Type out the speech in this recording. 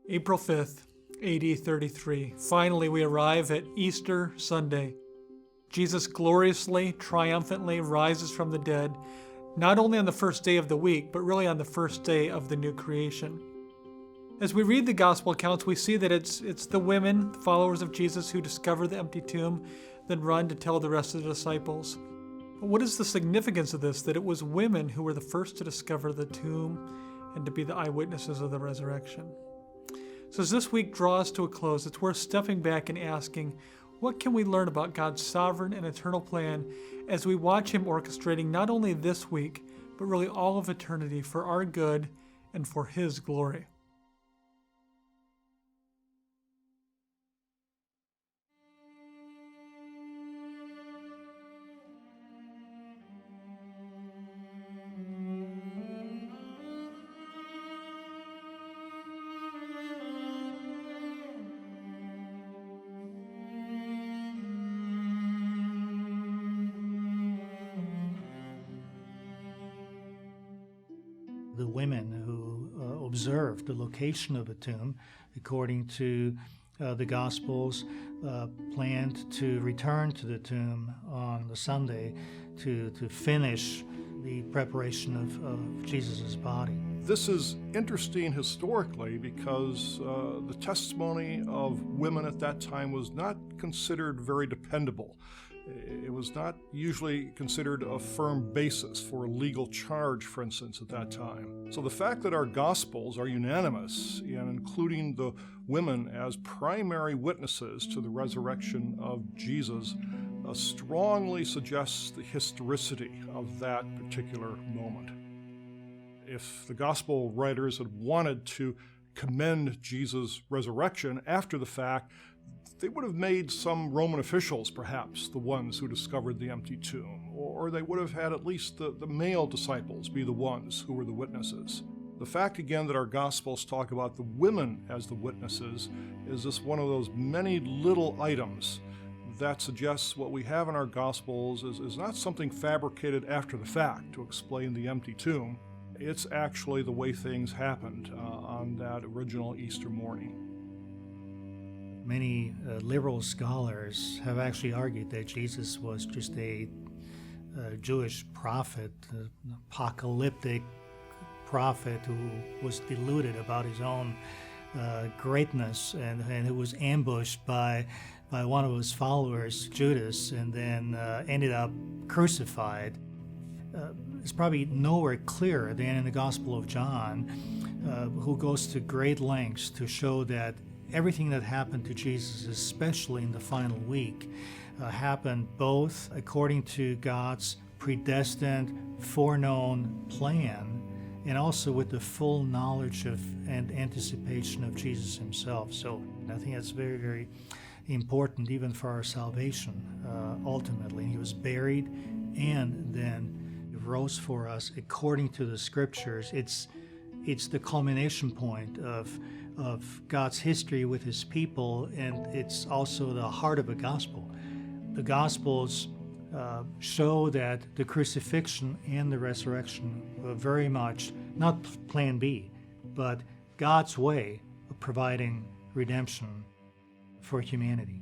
April 5th, AD 33. Finally, we arrive at Easter Sunday. Jesus gloriously, triumphantly rises from the dead, not only on the first day of the week, but really on the first day of the new creation. As we read the gospel accounts, we see that it's the women, followers of Jesus, who discover the empty tomb, then run to tell the rest of the disciples. But what is the significance of this? That it was women who were the first to discover the tomb and to be the eyewitnesses of the resurrection. So as this week draws to a close, it's worth stepping back and asking, what can we learn about God's sovereign and eternal plan as we watch Him orchestrating not only this week, but really all of eternity for our good and for His glory? The women who observed the location of the tomb, according to the Gospels, planned to return to the tomb on the Sunday to finish the preparation of Jesus' body. This is interesting historically because the testimony of women at that time was not considered very dependable. It was not usually considered a firm basis for a legal charge, for instance, at that time. So the fact that our Gospels are unanimous in including the women as primary witnesses to the resurrection of Jesus strongly suggests the historicity of that particular moment. If the Gospel writers had wanted to commend Jesus' resurrection after the fact, they would have made some Roman officials, perhaps, the ones who discovered the empty tomb, or they would have had at least the male disciples be the ones who were the witnesses. The fact, again, that our Gospels talk about the women as the witnesses is just one of those many little items that suggests what we have in our Gospels is not something fabricated after the fact to explain the empty tomb. It's actually the way things happened on that original Easter morning. Many liberal scholars have actually argued that Jesus was just a Jewish prophet, an apocalyptic prophet who was deluded about his own greatness and who was ambushed by one of his followers, Judas, and then ended up crucified. It's probably nowhere clearer than in the Gospel of John, who goes to great lengths to show that everything that happened to Jesus, especially in the final week, happened both according to God's predestined, foreknown plan, and also with the full knowledge of and anticipation of Jesus himself. So I think that's very, very important even for our salvation, ultimately. He was buried and then rose for us according to the Scriptures. It's the culmination point of God's history with His people, and it's also the heart of the gospel. The Gospels show that the crucifixion and the resurrection were very much not plan B, but God's way of providing redemption for humanity.